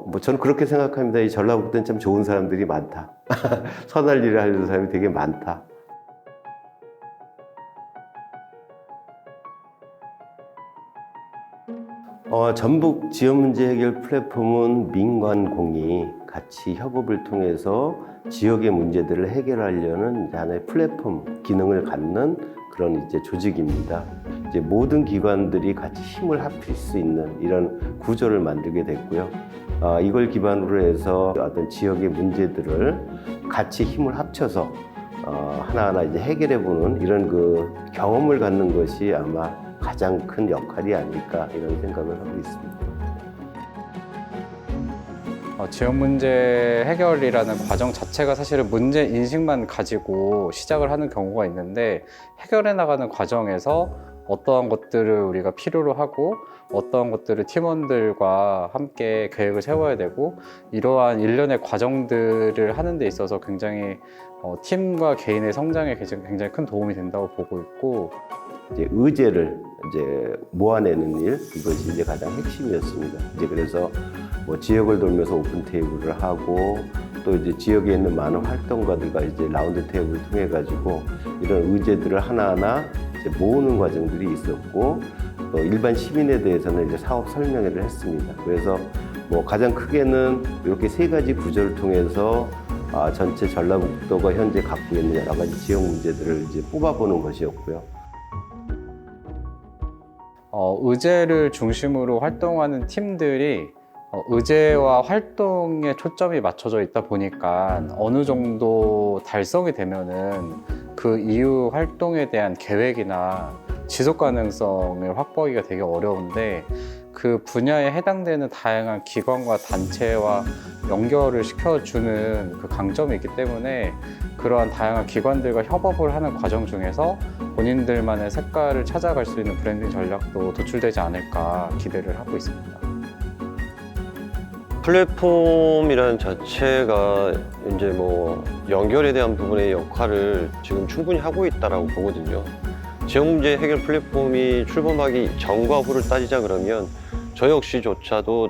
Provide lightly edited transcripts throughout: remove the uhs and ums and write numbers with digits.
뭐 저는 그렇게 생각합니다. 이 전라북도는 참 좋은 사람들이 많다. 선할 일을 하는 사람이 되게 많다. 전북 지역 문제 해결 플랫폼은 민관공이 같이 협업을 통해서 지역의 문제들을 해결하려는 하나의 플랫폼 기능을 갖는 그런 이제 조직입니다. 이제 모든 기관들이 같이 힘을 합칠 수 있는 이런 구조를 만들게 됐고요. 이걸 기반으로 해서 어떤 지역의 문제들을 같이 힘을 합쳐서 하나하나 이제 해결해보는 이런 그 경험을 갖는 것이 아마 가장 큰 역할이 아닐까 이런 생각을 하고 있습니다. 지역 문제 해결이라는 과정 자체가 사실은 문제 인식만 가지고 시작을 하는 경우가 있는데, 해결해 나가는 과정에서 어떠한 것들을 우리가 필요로 하고 어떠한 것들을 팀원들과 함께 계획을 세워야 되고, 이러한 일련의 과정들을 하는 데 있어서 굉장히 팀과 개인의 성장에 굉장히 큰 도움이 된다고 보고 있고, 이제 의제를 이제 모아내는 일, 이것이 이제 가장 핵심이었습니다. 이제 그래서 뭐 지역을 돌면서 오픈 테이블을 하고, 또 이제 지역에 있는 많은 활동가들과 이제 라운드 테이블을 통해 가지고 이런 의제들을 하나하나 이제 모으는 과정들이 있었고, 또 일반 시민에 대해서는 이제 사업 설명회를 했습니다. 그래서 뭐 가장 크게는 이렇게 세 가지 구조를 통해서 전체 전라북도가 현재 갖고 있는 여러 가지 지역 문제들을 이제 뽑아보는 것이었고요. 의제를 중심으로 활동하는 팀들이 의제와 활동에 초점이 맞춰져 있다 보니까 어느 정도 달성이 되면은 그 이후 활동에 대한 계획이나 지속 가능성을 확보하기가 되게 어려운데, 그 분야에 해당되는 다양한 기관과 단체와 연결을 시켜주는 그 강점이 있기 때문에, 그러한 다양한 기관들과 협업을 하는 과정 중에서 본인들만의 색깔을 찾아갈 수 있는 브랜딩 전략도 도출되지 않을까 기대를 하고 있습니다. 플랫폼이라는 자체가 이제 뭐 연결에 대한 부분의 역할을 지금 충분히 하고 있다라고 보거든요. 지역 문제 해결 플랫폼이 출범하기 전과 후를 따지자 그러면 저조차도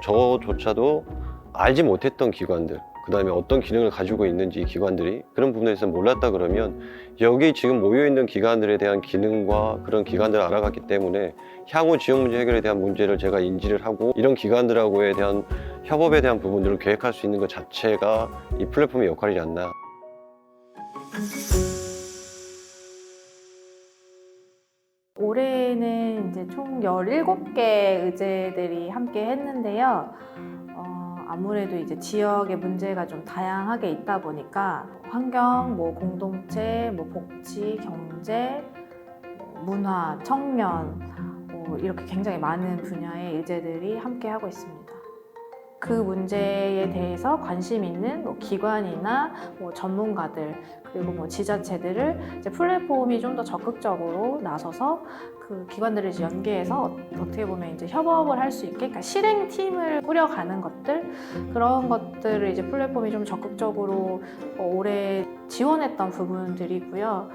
알지 못했던 기관들, 그 다음에 어떤 기능을 가지고 있는지 기관들이 그런 부분에서 몰랐다 그러면, 여기 지금 모여있는 기관들에 대한 기능과 그런 기관들을 알아갔기 때문에 향후 지역 문제 해결에 대한 문제를 제가 인지를 하고 이런 기관들하고에 대한 협업에 대한 부분들을 계획할 수 있는 것 자체가 이 플랫폼의 역할이지 않나. 올해는 이제 총 17개 의제들이 함께 했는데요. 아무래도 이제 지역의 문제가 좀 다양하게 있다 보니까 환경, 뭐 공동체, 뭐 복지, 경제, 문화, 청년, 이렇게 굉장히 많은 분야의 의제들이 함께 하고 있습니다. 그 문제에 대해서 관심 있는 뭐 기관이나 뭐 전문가들, 그리고 뭐 지자체들을 이제 플랫폼이 좀 더 적극적으로 나서서 그 기관들을 이제 연계해서 어떻게 보면 이제 협업을 할 수 있게, 그러니까 실행팀을 꾸려가는 것들, 그런 것들을 이제 플랫폼이 좀 적극적으로 올해 지원했던 부분들이고요.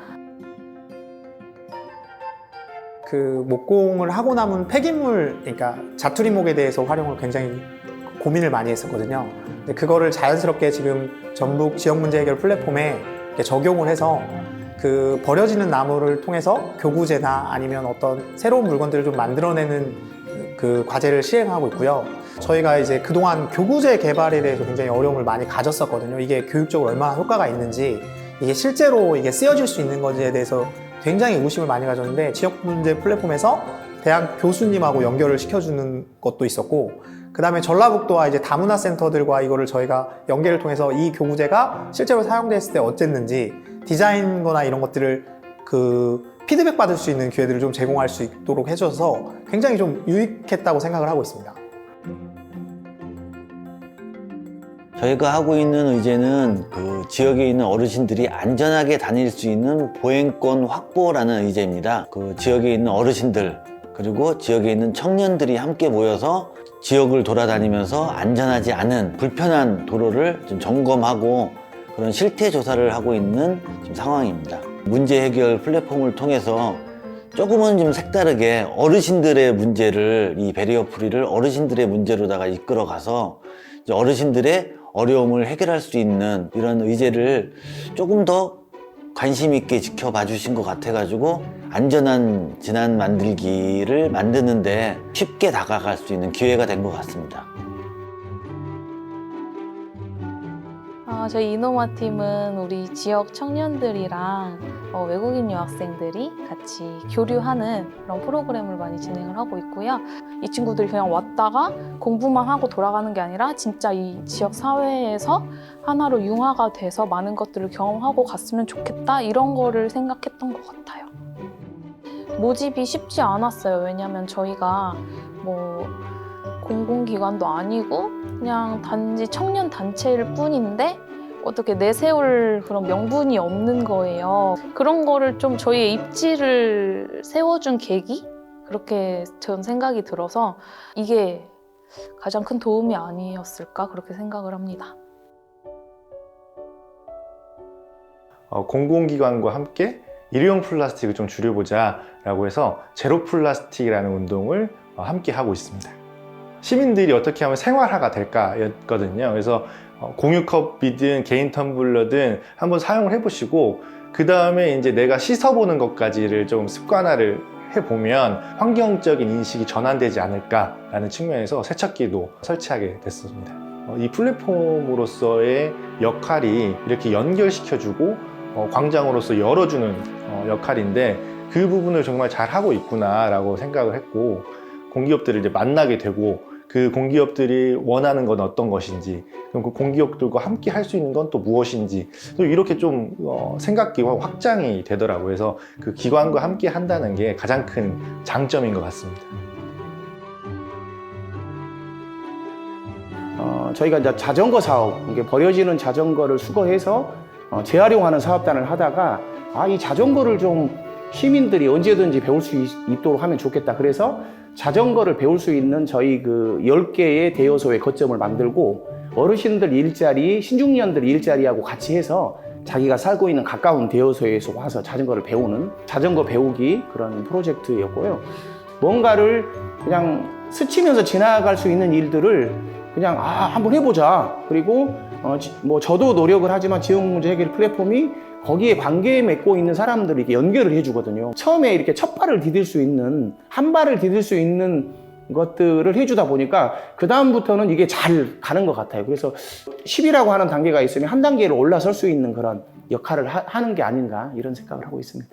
그 목공을 하고 남은 폐기물, 그러니까 자투리목에 대해서 활용을 굉장히 고민을 많이 했었거든요. 근데 그거를 자연스럽게 지금 전북 지역 문제 해결 플랫폼에 이렇게 적용을 해서 그 버려지는 나무를 통해서 교구제나 아니면 어떤 새로운 물건들을 좀 만들어내는 그 과제를 시행하고 있고요. 저희가 이제 그동안 교구제 개발에 대해서 굉장히 어려움을 많이 가졌었거든요. 이게 교육적으로 얼마나 효과가 있는지, 이게 실제로 이게 쓰여질 수 있는 건지에 대해서 굉장히 의구심을 많이 가졌는데, 지역 문제 플랫폼에서 대학 교수님하고 연결을 시켜주는 것도 있었고, 그 다음에 전라북도와 이제 다문화센터들과 이거를 저희가 연계를 통해서 이 교구제가 실제로 사용됐을 때 어쨌는지 디자인 거나 이런 것들을 그 피드백 받을 수 있는 기회들을 좀 제공할 수 있도록 해줘서 굉장히 좀 유익했다고 생각을 하고 있습니다. 저희가 하고 있는 의제는 그 지역에 있는 어르신들이 안전하게 다닐 수 있는 보행권 확보라는 의제입니다. 그 지역에 있는 어르신들, 그리고 지역에 있는 청년들이 함께 모여서 지역을 돌아다니면서 안전하지 않은 불편한 도로를 좀 점검하고 그런 실태 조사를 하고 있는 지금 상황입니다. 문제 해결 플랫폼을 통해서 조금은 좀 색다르게 어르신들의 문제를, 이 베리어 프리를 어르신들의 문제로다가 이끌어가서 이제 어르신들의 어려움을 해결할 수 있는 이런 의제를 조금 더 관심 있게 지켜봐 주신 것 같아가지고 안전한 진안 만들기를 만드는데 쉽게 다가갈 수 있는 기회가 된 것 같습니다. 저희 이노마 팀은 우리 지역 청년들이랑 외국인 유학생들이 같이 교류하는 그런 프로그램을 많이 진행을 하고 있고요. 이 친구들이 그냥 왔다가 공부만 하고 돌아가는 게 아니라 진짜 이 지역 사회에서 하나로 융화가 돼서 많은 것들을 경험하고 갔으면 좋겠다, 이런 거를 생각했던 것 같아요. 모집이 쉽지 않았어요. 왜냐하면 저희가 뭐 공공기관도 아니고 그냥 단지 청년 단체일 뿐인데 어떻게 내세울 그런 명분이 없는 거예요. 그런 거를 좀 저희의 입지를 세워준 계기? 그렇게 전 생각이 들어서 이게 가장 큰 도움이 아니었을까, 그렇게 생각을 합니다. 공공기관과 함께 일회용 플라스틱을 좀 줄여보자 라고 해서 제로 플라스틱이라는 운동을 함께 하고 있습니다. 시민들이 어떻게 하면 생활화가 될까 였거든요. 그래서 공유컵이든 개인 텀블러든 한번 사용을 해보시고 그 다음에 이제 내가 씻어보는 것까지를 좀 습관화를 해보면 환경적인 인식이 전환되지 않을까라는 측면에서 세척기도 설치하게 됐습니다. 이 플랫폼으로서의 역할이 이렇게 연결시켜주고 광장으로서 열어주는 역할인데 그 부분을 정말 잘 하고 있구나라고 생각을 했고, 공기업들을 이제 만나게 되고 그 공기업들이 원하는 건 어떤 것인지, 그럼 그 공기업들과 함께 할 수 있는 건 또 무엇인지, 또 이렇게 좀 생각기가 확장이 되더라고요. 그래서 그 기관과 함께 한다는 게 가장 큰 장점인 것 같습니다. 저희가 이제 자전거 사업, 이게 버려지는 자전거를 수거해서 재활용하는 사업단을 하다가 이 자전거를 좀 시민들이 언제든지 배울 수 있도록 하면 좋겠다. 그래서 자전거를 배울 수 있는 저희 그 10개의 대여소의 거점을 만들고 어르신들 일자리, 신중년들 일자리하고 같이 해서 자기가 살고 있는 가까운 대여소에서 와서 자전거를 배우는 자전거 배우기 그런 프로젝트였고요. 뭔가를 그냥 스치면서 지나갈 수 있는 일들을 그냥 한번 해보자. 그리고 뭐 저도 노력을 하지만 지역문제 해결 플랫폼이 거기에 관계 맺고 있는 사람들을 이렇게 연결을 해주거든요. 처음에 이렇게 첫 발을 디딜 수 있는, 한 발을 디딜 수 있는 것들을 해주다 보니까 그 다음부터는 이게 잘 가는 것 같아요. 그래서 10이라고 하는 단계가 있으면 한 단계를 올라설 수 있는 그런 역할을 하는 게 아닌가, 이런 생각을 하고 있습니다.